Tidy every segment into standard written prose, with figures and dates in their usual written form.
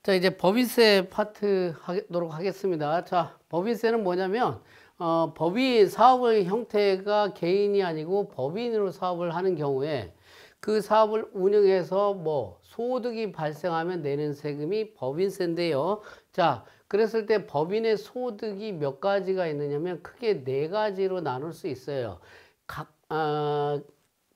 자, 이제 법인세 파트 하도록 하겠습니다. 자, 법인세는 뭐냐면, 법인 사업의 형태가 개인이 아니고 법인으로 사업을 하는 경우에 그 사업을 운영해서 뭐 소득이 발생하면 내는 세금이 법인세인데요. 자, 그랬을 때 법인의 소득이 몇 가지가 있느냐면 크게 네 가지로 나눌 수 있어요.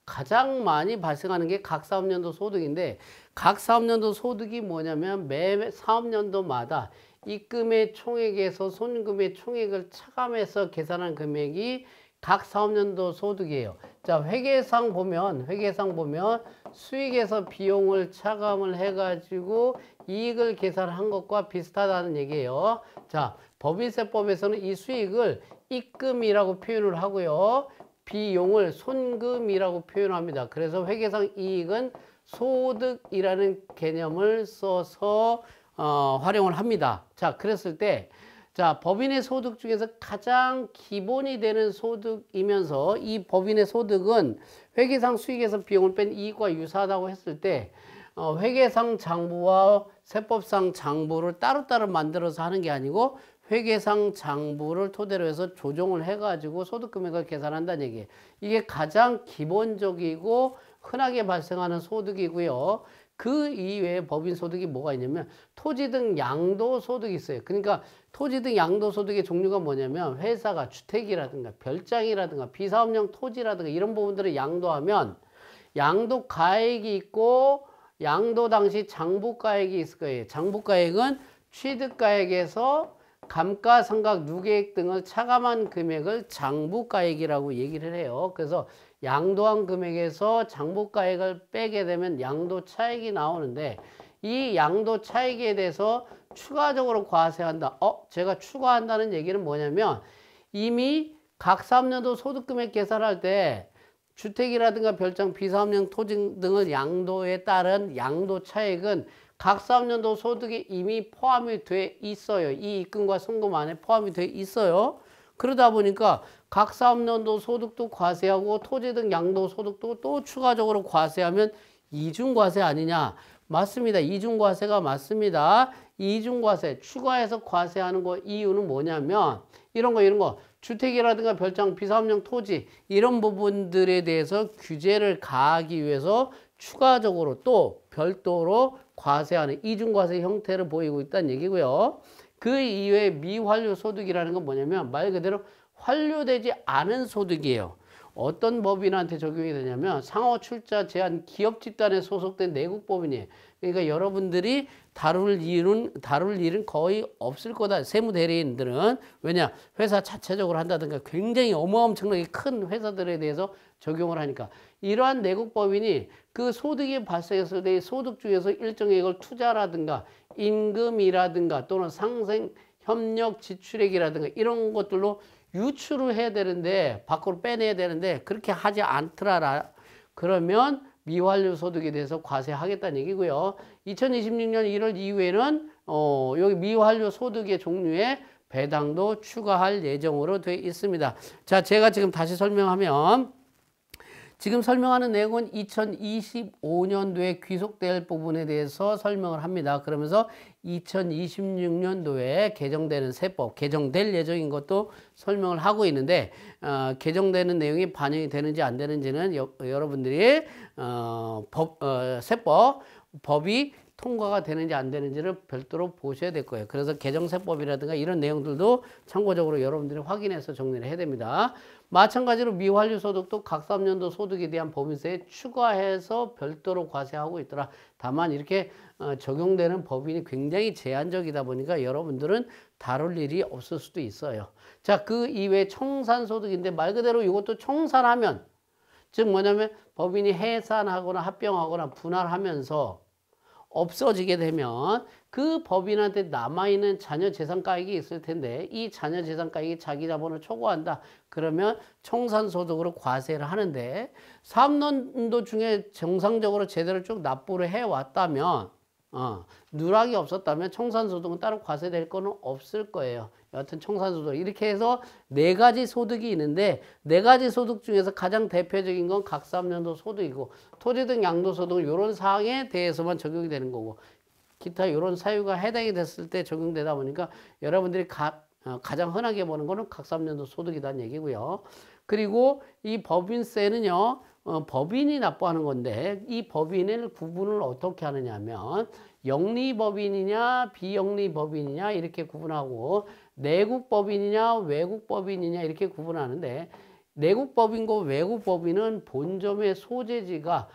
가장 많이 발생하는 게 각 사업연도 소득인데, 각 사업연도 소득이 뭐냐면 매 사업연도마다 입금의 총액에서 손금의 총액을 차감해서 계산한 금액이 각 사업연도 소득이에요. 자, 회계상 보면 수익에서 비용을 차감을 해가지고 이익을 계산한 것과 비슷하다는 얘기예요. 자, 법인세법에서는 이 수익을 입금이라고 표현을 하고요. 비용을 손금이라고 표현합니다. 그래서 회계상 이익은 소득이라는 개념을 써서 활용을 합니다. 자, 그랬을 때, 자, 법인의 소득 중에서 가장 기본이 되는 소득이면서 이 법인의 소득은 회계상 수익에서 비용을 뺀 이익과 유사하다고 했을 때, 회계상 장부와 세법상 장부를 따로따로 만들어서 하는 게 아니고 회계상 장부를 토대로 해서 조정을 해가지고 소득금액을 계산한다는 얘기예요. 이게 가장 기본적이고 흔하게 발생하는 소득이고요. 그 이외에 법인 소득이 뭐가 있냐면 토지 등 양도소득이 있어요. 그러니까 토지 등 양도소득의 종류가 뭐냐면 회사가 주택이라든가 별장이라든가 비사업용 토지라든가 이런 부분들을 양도하면 양도가액이 있고 양도 당시 장부가액이 있을 거예요. 장부가액은 취득가액에서 감가상각 누계액 등을 차감한 금액을 장부가액이라고 얘기를 해요. 그래서 양도한 금액에서 장부가액을 빼게 되면 양도차익이 나오는데 이 양도차익에 대해서 추가적으로 과세한다. 제가 추가한다는 얘기는 뭐냐면 이미 각 사업연도 소득금액 계산할 때 주택이라든가 별장, 비사업용 토지 등의 양도에 따른 양도차익은 각 사업연도 소득에 이미 포함이 돼 있어요. 이 입금과 송금 안에 포함이 돼 있어요. 그러다 보니까 각 사업연도 소득도 과세하고 토지 등 양도 소득도 또 추가적으로 과세하면 이중과세 아니냐? 맞습니다. 이중과세가 맞습니다. 이중과세, 추가해서 과세하는 거 이유는 뭐냐면 이런 거 주택이라든가 별장, 비사업용 토지 이런 부분들에 대해서 규제를 가하기 위해서 추가적으로 또 별도로 과세하는 이중과세 형태를 보이고 있다는 얘기고요. 그 이외에 미환류 소득이라는 건 뭐냐면 말 그대로 환류되지 않은 소득이에요. 어떤 법인한테 적용이 되냐면 상호출자 제한 기업 집단에 소속된 내국법인이에요. 그러니까 여러분들이 다룰 일은 거의 없을 거다. 세무대리인들은. 왜냐? 회사 자체적으로 한다든가 굉장히 엄청나게 큰 회사들에 대해서 적용을 하니까. 이러한 내국법인이 그 소득이 발생했을 때 소득 중에서 일정액을 투자라든가 임금이라든가 또는 상생 협력 지출액이라든가 이런 것들로 유출을 해야 되는데 밖으로 빼내야 되는데 그렇게 하지 않더라. 그러면 미환류 소득에 대해서 과세하겠다는 얘기고요. 2026년 1월 이후에는 여기 미환류 소득의 종류에 배당도 추가할 예정으로 되어 있습니다. 자, 제가 지금 다시 설명하면 지금 설명하는 내용은 2025년도에 귀속될 부분에 대해서 설명을 합니다. 그러면서 2026년도에 개정되는 세법, 개정될 예정인 것도 설명을 하고 있는데 개정되는 내용이 반영이 되는지 안 되는지는 여러분들이 법이 통과가 되는지 안 되는지를 별도로 보셔야 될 거예요. 그래서 개정세법이라든가 이런 내용들도 참고적으로 여러분들이 확인해서 정리를 해야 됩니다. 마찬가지로 미환류 소득도 각 사업연도 소득에 대한 법인세에 추가해서 별도로 과세하고 있더라. 다만 이렇게 적용되는 법인이 굉장히 제한적이다 보니까 여러분들은 다룰 일이 없을 수도 있어요. 자, 그 이외에 청산소득인데 말 그대로 이것도 청산하면 즉 뭐냐면 법인이 해산하거나 합병하거나 분할하면서 없어지게 되면 그 법인한테 남아있는 자녀 재산가액이 있을 텐데 이 자녀 재산가액이 자기 자본을 초과한다. 그러면 청산소득으로 과세를 하는데 사업연도 중에 정상적으로 제대로 쭉 납부를 해왔다면 누락이 없었다면 청산소득은 따로 과세될 거는 없을 거예요. 여하튼 청산소득 이렇게 해서 네 가지 소득이 있는데 네 가지 소득 중에서 가장 대표적인 건 각 사업연도 소득이고 토지 등 양도소득은 이런 사항에 대해서만 적용이 되는 거고 기타 이런 사유가 해당이 됐을 때 적용되다 보니까 여러분들이 가장 흔하게 보는 거는 각 3년도 소득이라는 얘기고요. 그리고 이 법인세는요, 법인이 납부하는 건데 이 법인을 구분을 어떻게 하느냐 하면 영리법인이냐 비영리법인이냐 이렇게 구분하고 내국법인이냐 외국법인이냐 이렇게 구분하는데 내국법인과 외국법인은 본점의 소재지가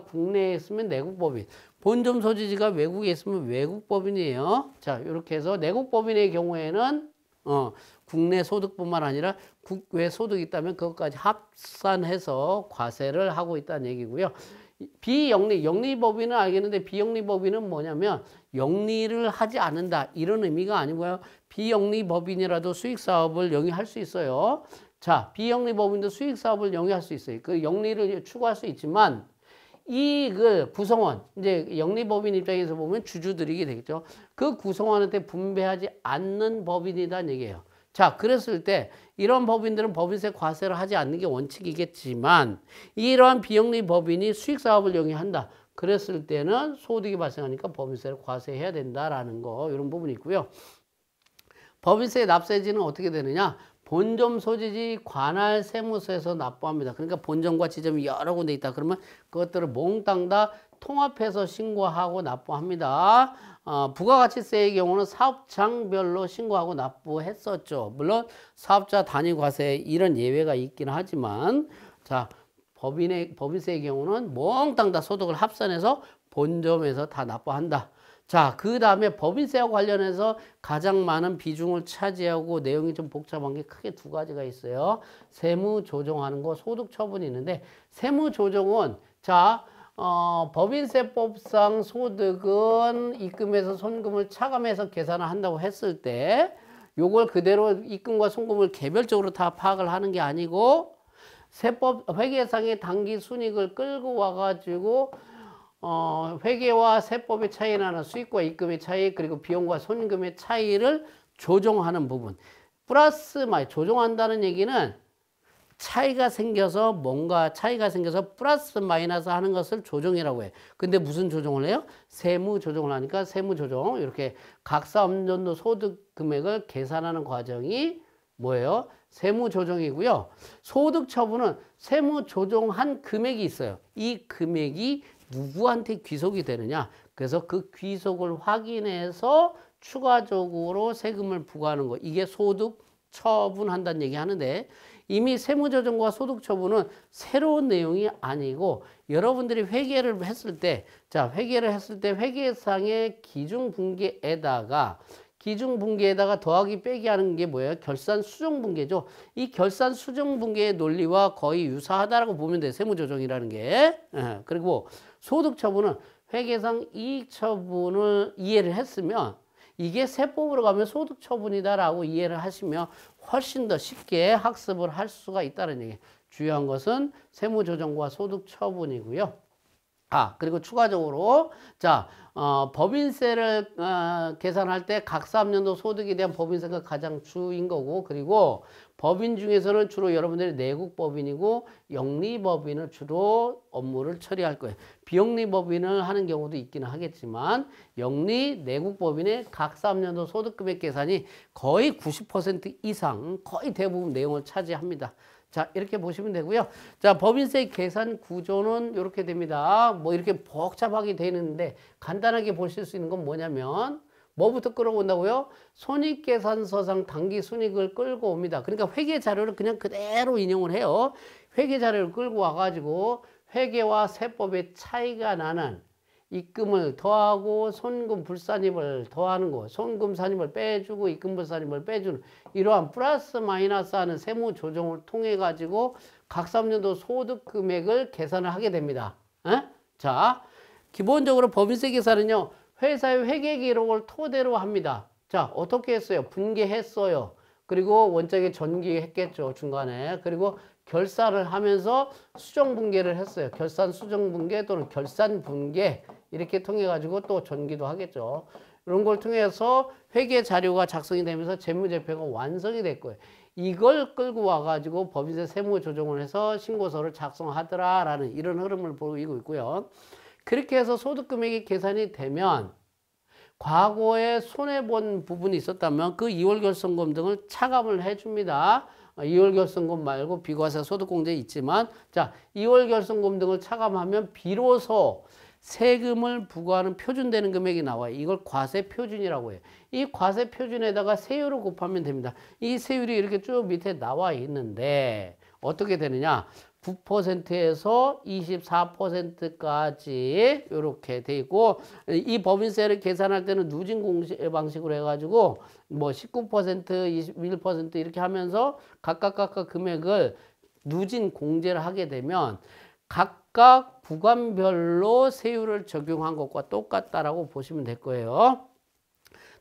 국내에 있으면 내국법인, 본점 소재지가 외국에 있으면 외국법인이에요. 자, 이렇게 해서 내국법인의 경우에는 국내 소득뿐만 아니라 국외 소득이 있다면 그것까지 합산해서 과세를 하고 있다는 얘기고요. 영리법인은 알겠는데 비영리법인은 뭐냐면 영리를 하지 않는다 이런 의미가 아니고요. 비영리법인이라도 수익사업을 영위할 수 있어요. 자, 비영리법인도 수익사업을 영위할 수 있어요. 그 영리를 추구할 수 있지만 이익을 구성원, 이제 영리법인 입장에서 보면 주주들이 되겠죠. 그 구성원한테 분배하지 않는 법인이라는 얘기예요. 자, 그랬을 때 이런 법인들은 법인세 과세를 하지 않는 게 원칙이겠지만 이러한 비영리 법인이 수익사업을 영위한다. 그랬을 때는 소득이 발생하니까 법인세를 과세해야 된다라는 거 이런 부분이 있고요. 법인세 납세지는 어떻게 되느냐? 본점 소재지 관할 세무서에서 납부합니다. 그러니까 본점과 지점이 여러 군데 있다. 그러면 그것들을 몽땅 다 통합해서 신고하고 납부합니다. 부가가치세의 경우는 사업장별로 신고하고 납부했었죠. 물론 사업자 단위 과세 이런 예외가 있긴 하지만 자, 법인세의 경우는 몽땅 다 소득을 합산해서 본점에서 다 납부한다. 자, 그 다음에 법인세와 관련해서 가장 많은 비중을 차지하고 내용이 좀 복잡한 게 크게 두 가지가 있어요. 세무 조정하는 거, 소득 처분이 있는데 세무 조정은 자, 법인세법상 소득은 입금해서 손금을 차감해서 계산을 한다고 했을 때 요걸 그대로 입금과 손금을 개별적으로 다 파악을 하는 게 아니고 세법 회계상의 당기 순이익을 끌고 와가지고 회계와 세법의 차이 나는 수익과 입금의 차이 그리고 비용과 손금의 차이를 조정하는 부분. 플러스 조정한다는 얘기는 차이가 생겨서 뭔가 차이가 생겨서 플러스 마이너스 하는 것을 조정이라고 해. 근데 무슨 조정을 해요? 세무 조정을 하니까 세무 조정 이렇게 각 사업연도 소득 금액을 계산하는 과정이 뭐예요? 세무 조정이고요. 소득 처분은 세무 조정한 금액이 있어요. 이 금액이 누구한테 귀속이 되느냐? 그래서 그 귀속을 확인해서 추가적으로 세금을 부과하는 거. 이게 소득 처분한다는 얘기 하는데 이미 세무조정과 소득처분은 새로운 내용이 아니고 여러분들이 회계를 했을 때 회계상의 기준분계에다가 더하기 빼기 하는 게 뭐예요? 결산수정분계죠. 이 결산수정분계의 논리와 거의 유사하다라고 보면 돼요. 세무조정이라는 게. 그리고 소득처분은 회계상 이익처분을 이해를 했으면 이게 세법으로 가면 소득처분이다라고 이해를 하시면 훨씬 더 쉽게 학습을 할 수가 있다는 얘기예요. 중요한 것은 세무조정과 소득처분이고요. 그리고 추가적으로 법인세를 계산할 때 각 사업연도 소득에 대한 법인세가 가장 주인 거고 그리고 법인 중에서는 주로 여러분들이 내국법인이고 영리법인을 주로 업무를 처리할 거예요. 비영리법인을 하는 경우도 있기는 하겠지만 영리, 내국법인의 각 사업연도 소득금액 계산이 거의 90% 이상 거의 대부분 내용을 차지합니다. 자, 이렇게 보시면 되고요. 자, 법인세 계산 구조는 이렇게 됩니다. 뭐 이렇게 복잡하게 되는데 간단하게 보실 수 있는 건 뭐냐면 뭐부터 끌어온다고요? 손익계산서상 당기순이익을 끌고 옵니다. 그러니까 회계 자료를 그냥 그대로 인용을 해요. 회계 자료를 끌고 와가지고 회계와 세법의 차이가 나는 입금을 더하고 손금 불산입을 더하는 거, 손금 산입을 빼주고 입금 불산입을 빼주는 이러한 플러스 마이너스 하는 세무 조정을 통해 가지고 각 사업연도 소득 금액을 계산을 하게 됩니다. 자, 기본적으로 법인세 계산은요. 회사의 회계 기록을 토대로 합니다. 자, 어떻게 했어요? 분계했어요. 그리고 원장에 전기했겠죠, 중간에. 그리고 결산을 하면서 수정 분계를 했어요. 결산 수정 분계 또는 결산 분계 이렇게 통해 가지고 또 전기도 하겠죠. 이런 걸 통해서 회계 자료가 작성이 되면서 재무제표가 완성이 될 거예요. 이걸 끌고 와가지고 법인세 세무 조정을 해서 신고서를 작성하더라라는 이런 흐름을 보이고 있고요. 그렇게 해서 소득금액이 계산이 되면 과거에 손해본 부분이 있었다면 그 2월 결손금 등을 차감을 해줍니다. 2월 결손금 말고 비과세 소득공제에 있지만, 자, 2월 결손금 등을 차감하면 비로소 세금을 부과하는 표준되는 금액이 나와요. 이걸 과세 표준이라고 해요. 이 과세 표준에다가 세율을 곱하면 됩니다. 이 세율이 이렇게 쭉 밑에 나와 있는데 어떻게 되느냐? 9%에서 24%까지 이렇게 돼 있고, 이 법인세를 계산할 때는 누진 공시 방식으로 해가지고 뭐 19%, 21% 이렇게 하면서 각각 금액을 누진 공제를 하게 되면 각각 구간별로 세율을 적용한 것과 똑같다라고 보시면 될 거예요.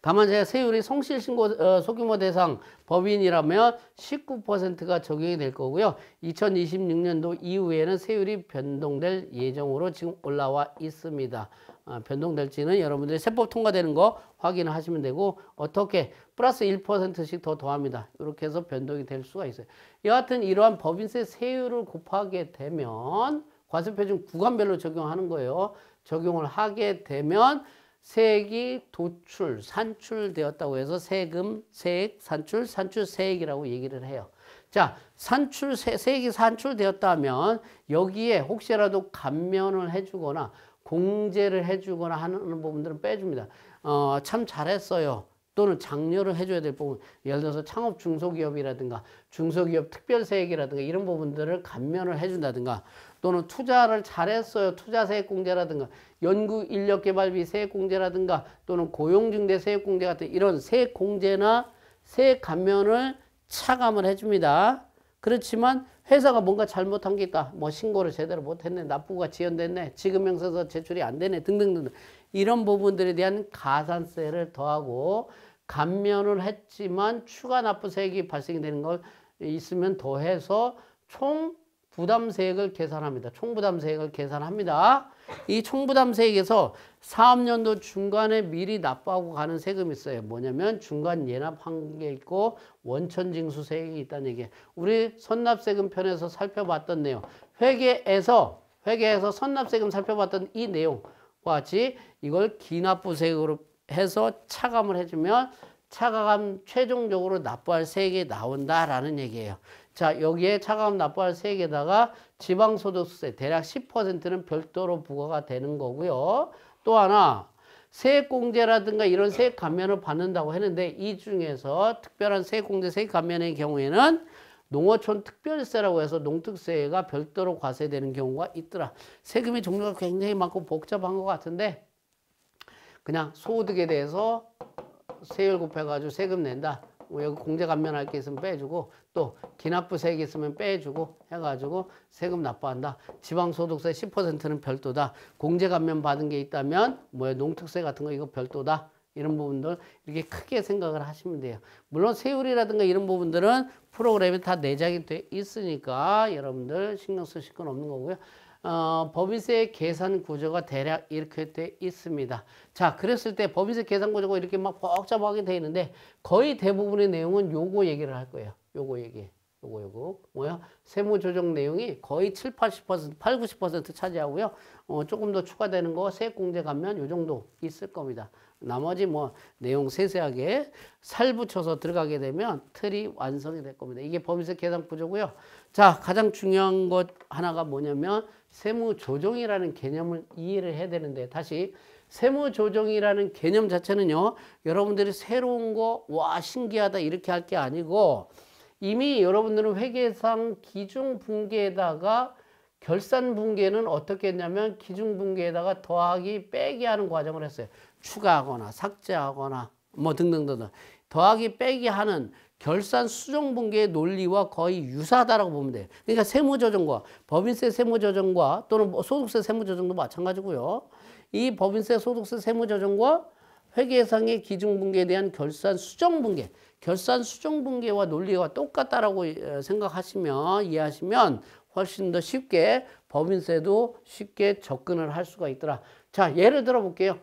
다만 제가 세율이 성실신고 소규모 대상 법인이라면 19%가 적용이 될 거고요. 2026년도 이후에는 세율이 변동될 예정으로 지금 올라와 있습니다. 변동될지는 여러분들이 세법 통과되는 거 확인하시면 되고, 어떻게 플러스 1%씩 더 더합니다. 이렇게 해서 변동이 될 수가 있어요. 여하튼 이러한 법인세 세율을 곱하게 되면 과세표준 구간별로 적용하는 거예요. 적용을 하게 되면 세액이 도출, 산출되었다고 해서 세금, 세액, 산출, 세액이라고 얘기를 해요. 자, 세액이 산출되었다면 여기에 혹시라도 감면을 해주거나 공제를 해주거나 하는 부분들은 빼줍니다. 참 잘했어요. 또는 장려를 해줘야 될 부분, 예를 들어서 창업 중소기업이라든가 중소기업 특별세액이라든가 이런 부분들을 감면을 해준다든가, 또는 투자를 잘했어요. 투자세액공제라든가 연구인력개발비 세액공제라든가 또는 고용중대 세액공제 같은 이런 세액공제나 세액 감면을 차감을 해줍니다. 그렇지만 회사가 뭔가 잘못한 게 있다. 뭐 신고를 제대로 못했네. 납부가 지연됐네. 지급명세서 제출이 안 되네. 등등등. 이런 부분들에 대한 가산세를 더하고 감면을 했지만 추가 납부세액이 발생이 되는 걸 있으면 더해서 총 부담세액을 계산합니다. 총부담세액을 계산합니다. 이 총부담세액에서 사업년도 중간에 미리 납부하고 가는 세금이 있어요. 뭐냐면 중간 예납한 게 있고 원천징수세액이 있다는 얘기예요. 우리 선납세금 편에서 살펴봤던 내용, 회계에서 선납세금 살펴봤던 이 내용과 같이 이걸 기납부세액으로 해서 차감을 해주면 차감 최종적으로 납부할 세액이 나온다라는 얘기예요. 자, 여기에 차감 납부할 세액에다가 지방소득세 대략 10%는 별도로 부과가 되는 거고요. 또 하나 세액공제라든가 이런 세액 감면을 받는다고 했는데 이 중에서 특별한 세액공제 세액 감면의 경우에는 농어촌 특별세라고 해서 농특세가 별도로 과세되는 경우가 있더라. 세금의 종류가 굉장히 많고 복잡한 것 같은데 그냥 소득에 대해서 세율 곱해가지고 세금 낸다. 여기 공제 감면할 게 있으면 빼주고 또 기납부세액이 있으면 빼주고 해가지고 세금 납부한다. 지방소득세 10%는 별도다. 공제 감면 받은 게 있다면 농특세 같은 거 이거 별도다. 이런 부분들 이렇게 크게 생각을 하시면 돼요. 물론 세율이라든가 이런 부분들은 프로그램에 다 내장이 돼 있으니까 여러분들 신경 쓰실 건 없는 거고요. 법인세 계산 구조가 대략 이렇게 돼 있습니다. 자, 그랬을 때 법인세 계산 구조가 이렇게 막 복잡하게 돼 있는데 거의 대부분의 내용은 요거 얘기를 할 거예요. 요거 얘기. 요거. 뭐야? 세무조정 내용이 거의 7, 80%, 8, 90% 차지하고요. 조금 더 추가되는 거 세액공제 감면 요 정도 있을 겁니다. 나머지 내용 세세하게 살 붙여서 들어가게 되면 틀이 완성이 될 겁니다. 이게 법인세 계산 구조고요. 자, 가장 중요한 것 하나가 뭐냐면 세무조정이라는 개념을 이해를 해야 되는데, 다시 세무조정이라는 개념 자체는요, 여러분들이 새로운 거, 와, 신기하다 이렇게 할 게 아니고 이미 여러분들은 회계상 기준분기에다가 결산분기에는 어떻게 했냐면 기준분기에다가 더하기 빼기 하는 과정을 했어요. 추가하거나 삭제하거나 등등등등 더하기 빼기 하는 결산 수정분기의 논리와 거의 유사하다라고 보면 돼요. 그러니까 세무조정과 법인세 세무조정과 또는 소득세 세무조정도 마찬가지고요. 이 법인세 소득세 세무조정과 회계상의 기준분기에 대한 결산 수정분기와 논리가 똑같다라고 생각하시면 이해하시면 훨씬 더 쉽게 법인세도 쉽게 접근을 할 수가 있더라. 자, 예를 들어 볼게요.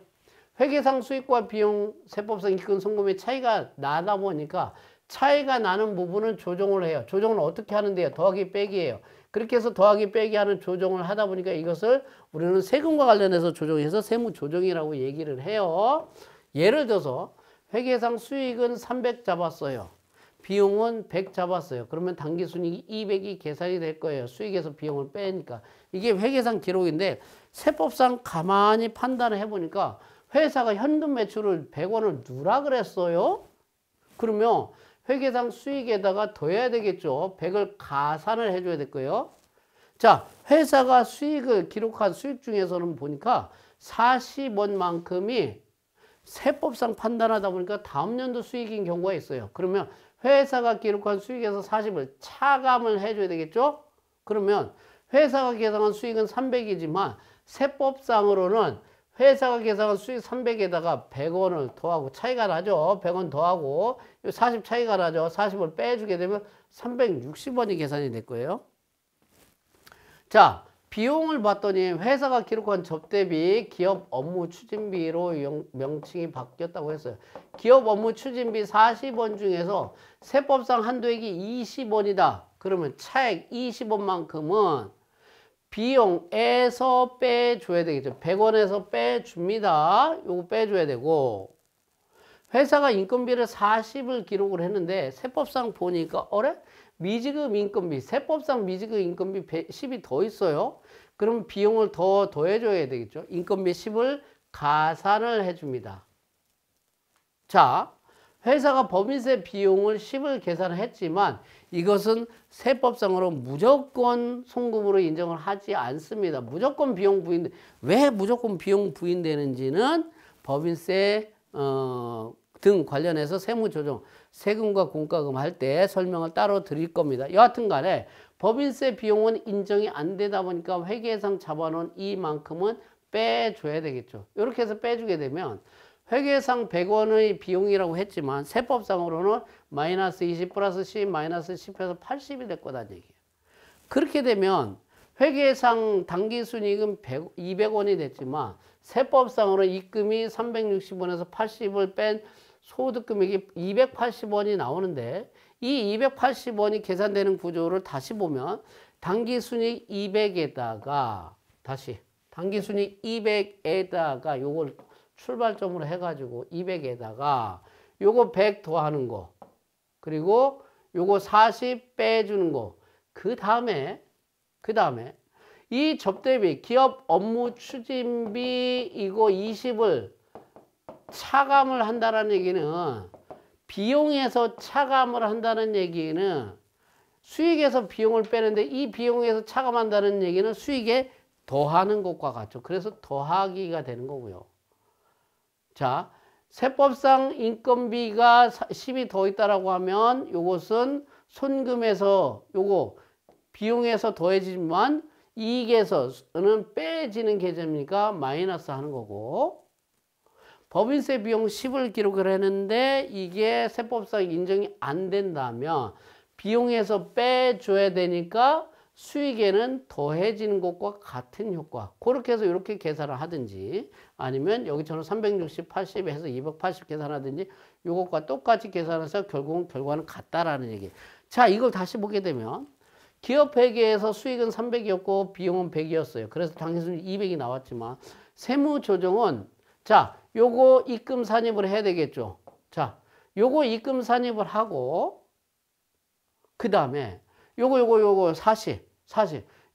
회계상 수익과 비용, 세법상 입금 송금의 차이가 나다 보니까 차이가 나는 부분은 조정을 해요. 조정을 어떻게 하는데요? 더하기 빼기예요. 그렇게 해서 더하기 빼기 하는 조정을 하다 보니까 이것을 우리는 세금과 관련해서 조정해서 세무조정이라고 얘기를 해요. 예를 들어서 회계상 수익은 300 잡았어요. 비용은 100 잡았어요. 그러면 당기순이익이 200이 계산이 될 거예요. 수익에서 비용을 빼니까. 이게 회계상 기록인데 세법상 가만히 판단을 해보니까 회사가 현금 매출을 100원을 누라 그랬어요. 그러면 회계상 수익에다가 더해야 되겠죠. 100을 가산을 해줘야 될 거예요. 자, 회사가 수익을 기록한 수익 중에서는 보니까 40원만큼이 세법상 판단하다 보니까 다음 연도 수익인 경우가 있어요. 그러면 회사가 기록한 수익에서 40을 차감을 해줘야 되겠죠? 그러면 회사가 계산한 수익은 300이지만 세법상으로는 회사가 계산한 수익 300에다가 100원을 더하고 차이가 나죠. 100원 더하고 40 차이가 나죠. 40을 빼주게 되면 360원이 계산이 될 거예요. 자, 비용을 봤더니 회사가 기록한 접대비 기업 업무 추진비로 명칭이 바뀌었다고 했어요. 기업 업무 추진비 40원 중에서 세법상 한도액이 20원이다. 그러면 차액 20원만큼은 비용에서 빼줘야 되겠죠. 100원에서 빼줍니다. 요거 빼줘야 되고, 회사가 인건비를 40을 기록을 했는데 세법상 보니까 미지급 인건비, 세법상 미지급 인건비 10이 더 있어요. 그럼 비용을 더 더해줘야 되겠죠. 인건비 10을 가산을 해줍니다. 자, 회사가 법인세 비용을 10을 계산을 했지만 이것은 세법상으로 무조건 송금으로 인정을 하지 않습니다. 무조건 비용 부인, 왜 무조건 비용 부인되는지는 법인세 등 관련해서 세무조정, 세금과 공과금 할 때 설명을 따로 드릴 겁니다. 여하튼 간에 법인세 비용은 인정이 안 되다 보니까 회계상 잡아놓은 이만큼은 빼줘야 되겠죠. 이렇게 해서 빼주게 되면 회계상 100원의 비용이라고 했지만 세법상으로는 마이너스 20 플러스 10 마이너스 10해서 80이 될 거다는 얘기예요. 그렇게 되면 회계상 당기순이익은 200원이 됐지만 세법상으로 입금이 360원에서 80을 뺀 소득금액이 280원이 나오는데 이 280원이 계산되는 구조를 다시 보면 당기순이익 200에다가 다시 당기순이익 200에다가 요걸 출발점으로 해가지고 200에다가 요거 100 더하는 거 그리고 요거 40 빼주는 거 그 다음에 이 접대비 기업 업무 추진비 이거 20을 차감을 한다는 얘기는 비용에서 차감을 한다는 얘기는 수익에서 비용을 빼는데 이 비용에서 차감한다는 얘기는 수익에 더하는 것과 같죠. 그래서 더하기가 되는 거고요. 자, 세법상 인건비가 10이 더 있다라고 하면 요것은 손금에서 요거 비용에서 더해지지만 이익에서는 빼지는 계좌입니까? 마이너스 하는 거고 법인세 비용 10을 기록을 했는데 이게 세법상 인정이 안 된다면 비용에서 빼줘야 되니까 수익에는 더해지는 것과 같은 효과. 그렇게 해서 이렇게 계산을 하든지 아니면 여기처럼 360, 80 해서 280 계산하든지 이것과 똑같이 계산해서 결국은 결과는 같다라는 얘기예요. 자, 이걸 다시 보게 되면 기업 회계에서 수익은 300이었고 비용은 100이었어요. 그래서 당시순 200이 나왔지만 세무조정은 자, 요거 입금 산입을 해야 되겠죠. 자, 요거 입금 산입을 하고 그 다음에 요거 40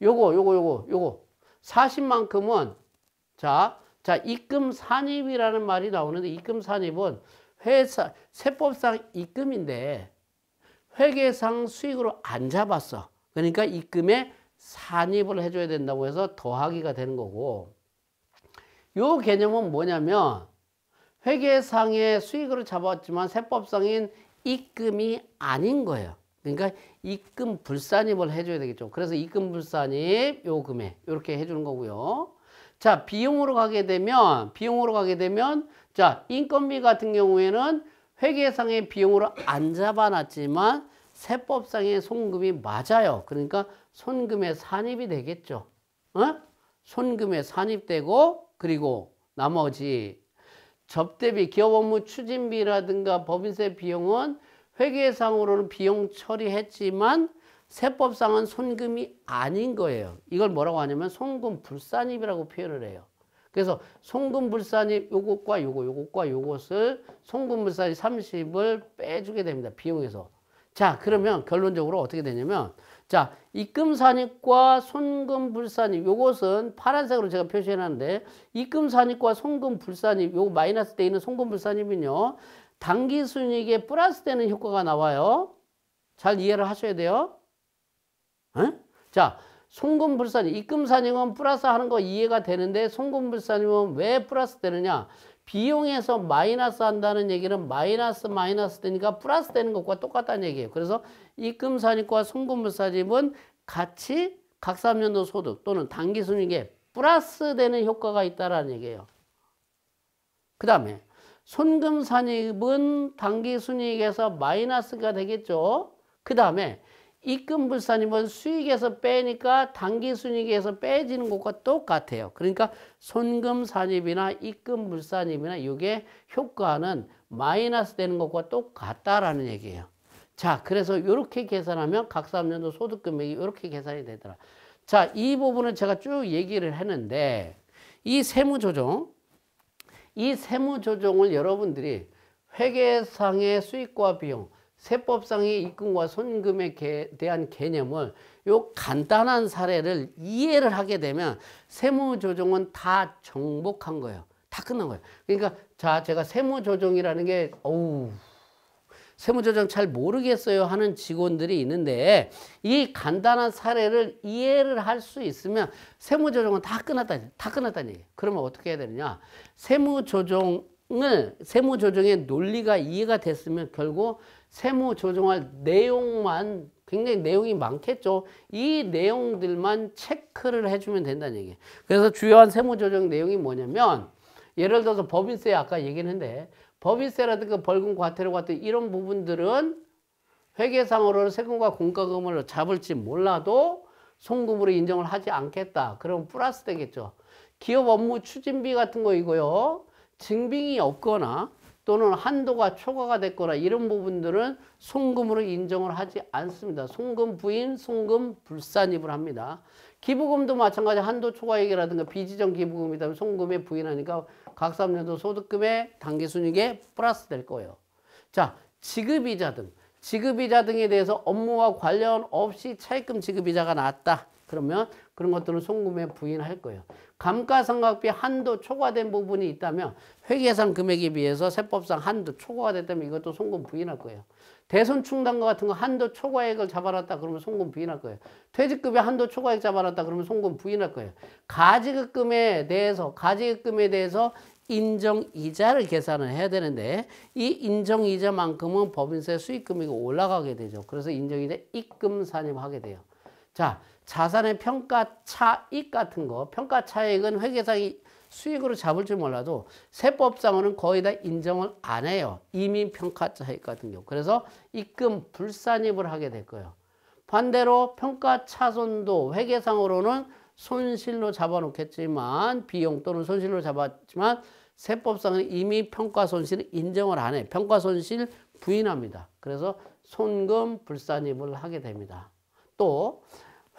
요거 40만큼은 자 입금 산입이라는 말이 나오는데 입금 산입은 회사 세법상 입금인데 회계상 수익으로 안 잡았어. 그러니까 입금에 산입을 해줘야 된다고 해서 더하기가 되는 거고 요 개념은 뭐냐면 회계상의 수익으로 잡았지만 세법상인 입금이 아닌 거예요. 그러니까 입금 불산입을 해줘야 되겠죠. 그래서 입금 불산입 요 금액 이렇게 해주는 거고요. 자, 비용으로 가게 되면 자, 인건비 같은 경우에는 회계상의 비용으로 안 잡아놨지만 세법상의 손금이 맞아요. 그러니까 손금의 산입이 되겠죠. 손금의 산입되고 그리고 나머지 접대비, 기업 업무 추진비라든가 법인세 비용은 회계상으로는 비용 처리했지만 세법상은 손금이 아닌 거예요. 이걸 뭐라고 하냐면 손금불산입이라고 표현을 해요. 그래서 손금불산입 요것과 요것과 요것을 손금불산입 30을 빼주게 됩니다. 비용에서. 자, 그러면 결론적으로 어떻게 되냐면, 자, 입금산입과 손금불산입 요것은 파란색으로 제가 표시해 놨는데, 입금산입과 손금불산입 요 마이너스 돼 있는 손금불산입은요, 당기순이익에 플러스 되는 효과가 나와요. 잘 이해를 하셔야 돼요. 응? 자, 손금불산입, 입금산입은 플러스 하는 거 이해가 되는데 손금불산입은 왜 플러스 되느냐? 비용에서 마이너스 한다는 얘기는 마이너스 되니까 플러스 되는 것과 똑같다는 얘기예요. 그래서 입금산입과 손금불산입은 같이 각사업년도 소득 또는 당기순이익에 플러스 되는 효과가 있다는 얘기예요. 그 다음에 손금산입은 당기순이익에서 마이너스가 되겠죠. 그 다음에 입금불산입은 수익에서 빼니까 당기순이익에서 빼지는 것과 똑같아요. 그러니까 손금산입이나 입금불산입이나 이게 효과는 마이너스 되는 것과 똑같다라는 얘기예요. 자, 그래서 이렇게 계산하면 각사업년도 소득금액이 이렇게 계산이 되더라. 자, 이 부분은 제가 쭉 얘기를 했는데 이 세무조정을 여러분들이 회계상의 수익과 비용, 세법상의 입금과 손금에 대한 개념을 요 간단한 사례를 이해를 하게 되면 세무조정은 다 정복한 거예요. 다 끝난 거예요. 그러니까 자, 제가 세무조정이라는 게 세무조정 잘 모르겠어요 하는 직원들이 있는데 이 간단한 사례를 이해를 할 수 있으면 세무조정은 다 끝났다는 얘기예요. 그러면 어떻게 해야 되느냐? 세무조정의 논리가 이해가 됐으면 결국 세무조정할 내용만, 굉장히 내용이 많겠죠. 이 내용들만 체크를 해주면 된다는 얘기예요. 그래서 주요한 세무조정 내용이 뭐냐면 예를 들어서 법인세 아까 얘기했는데 법인세라든가 벌금, 과태료 같은 이런 부분들은 회계상으로는 세금과 공과금을 잡을지 몰라도 송금으로 인정을 하지 않겠다. 그러면 플러스 되겠죠. 기업 업무 추진비 같은 거이고요. 증빙이 없거나 또는 한도가 초과가 됐거나 이런 부분들은 송금으로 인정을 하지 않습니다. 송금 부인, 송금 불산입을 합니다. 기부금도 마찬가지 한도 초과액이라든가 비지정 기부금이다 송금에 부인하니까 각사업년도 소득금의 당기순이익에 플러스 될 거예요. 자, 지급이자 등에 대해서 업무와 관련 없이 차입금 지급이자가 나왔다. 그러면 그런 것들은 송금에 부인할 거예요. 감가상각비 한도 초과된 부분이 있다면 회계상 금액에 비해서 세법상 한도 초과가 됐다면 이것도 송금 부인할 거예요. 대손충당과 같은 거 한도 초과액을 잡아놨다 그러면 송금 부인할 거예요. 퇴직급여 한도 초과액 잡아놨다 그러면 송금 부인할 거예요. 가지급금에 대해서 인정이자를 계산을 해야 되는데 이 인정이자만큼은 법인세 수익금액이 올라가게 되죠. 그래서 인정이자 입금산입하게 돼요. 자, 자산의 평가차익 같은 거, 평가차익은 회계상이 수익으로 잡을 줄 몰라도 세법상으로는 거의 다 인정을 안 해요. 이미 평가차익 같은 경우. 그래서 입금 불산입을 하게 될 거예요. 반대로 평가차손도 회계상으로는 손실로 잡아놓겠지만 비용 또는 손실로 잡았지만 세법상은 이미 평가손실을 인정을 안 해. 평가손실 부인합니다. 그래서 손금 불산입을 하게 됩니다. 또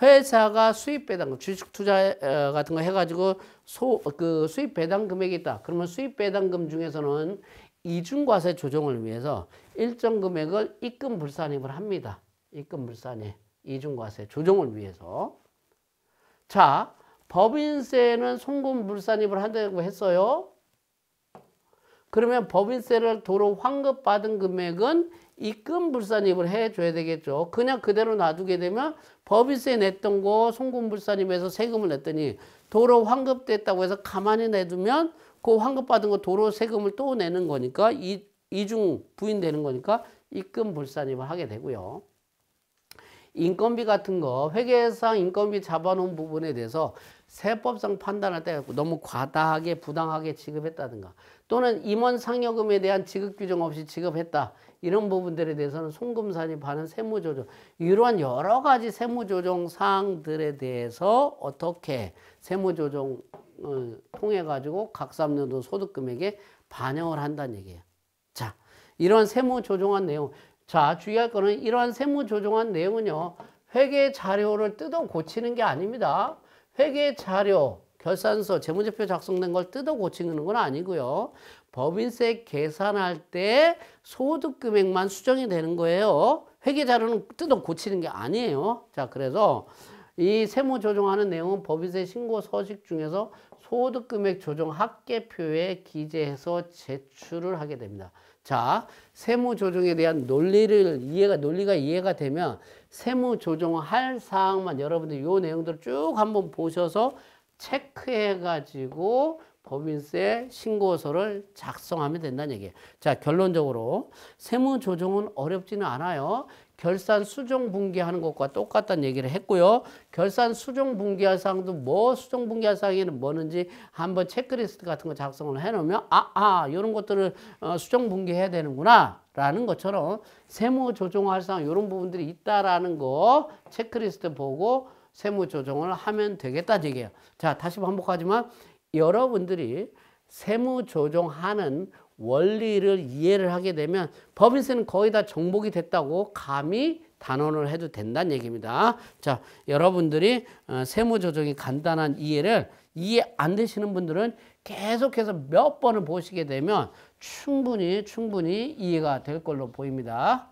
회사가 수입 배당, 주식 투자 같은 거 해가지고 수입 배당 금액이 있다. 그러면 수입 배당금 중에서는 이중과세 조정을 위해서 일정 금액을 입금 불산입을 합니다. 입금 불산입, 이중과세 조정을 위해서. 자, 법인세는 송금 불산입을 한다고 했어요. 그러면 법인세를 도로 환급받은 금액은 입금 불산입을 해줘야 되겠죠. 그냥 그대로 놔두게 되면 법인세 냈던 거 송금 불산입에서 세금을 냈더니 도로 환급됐다고 해서 가만히 내두면 그 환급받은 거 도로 세금을 또 내는 거니까 이중 부인되는 거니까 입금 불산입을 하게 되고요. 인건비 같은 거 회계상 인건비 잡아놓은 부분에 대해서 세법상 판단할 때 너무 과다하게 부당하게 지급했다든가 또는 임원 상여금에 대한 지급 규정 없이 지급했다. 이런 부분들에 대해서는 송금산입하는 세무조정, 이러한 여러 가지 세무조정 사항들에 대해서 어떻게 세무조정을 통해 가지고 각사업년도 소득금액에 반영을 한다는 얘기예요. 자, 이런 세무조정한 내용. 자, 주의할 거는 이러한 세무조정한 내용은요, 회계 자료를 뜯어 고치는 게 아닙니다. 회계 자료, 결산서, 재무제표 작성된 걸 뜯어 고치는 건 아니고요. 법인세 계산할 때 소득 금액만 수정이 되는 거예요. 회계 자료는 뜯어 고치는 게 아니에요. 자, 그래서 이 세무 조정하는 내용은 법인세 신고 서식 중에서 소득 금액 조정 합계표에 기재해서 제출을 하게 됩니다. 자, 세무 조정에 대한 논리가 이해가 되면 세무 조정할 사항만 여러분들 요 내용들을 쭉 한번 보셔서 체크해 가지고 법인세 신고서를 작성하면 된다는 얘기예요. 자, 결론적으로 세무 조정은 어렵지는 않아요. 결산 수정 분기하는 것과 똑같다는 얘기를 했고요. 결산 수정 분기할 사항도 뭐 수정 분기할 사항에는 뭐는지 한번 체크리스트 같은 거 작성을 해 놓으면 이런 것들을 수정 분기해야 되는구나 라는 것처럼 세무 조정할 사항 이런 부분들이 있다라는 거 체크리스트 보고 세무 조정을 하면 되겠다는 얘기예요. 자, 다시 반복하지만 여러분들이 세무 조정하는 원리를 이해를 하게 되면 법인세는 거의 다 정복이 됐다고 감히 단언을 해도 된다는 얘기입니다. 자, 여러분들이 세무 조정이 간단한 이해를 이해 안 되시는 분들은 계속해서 몇 번을 보시게 되면 충분히 이해가 될 걸로 보입니다.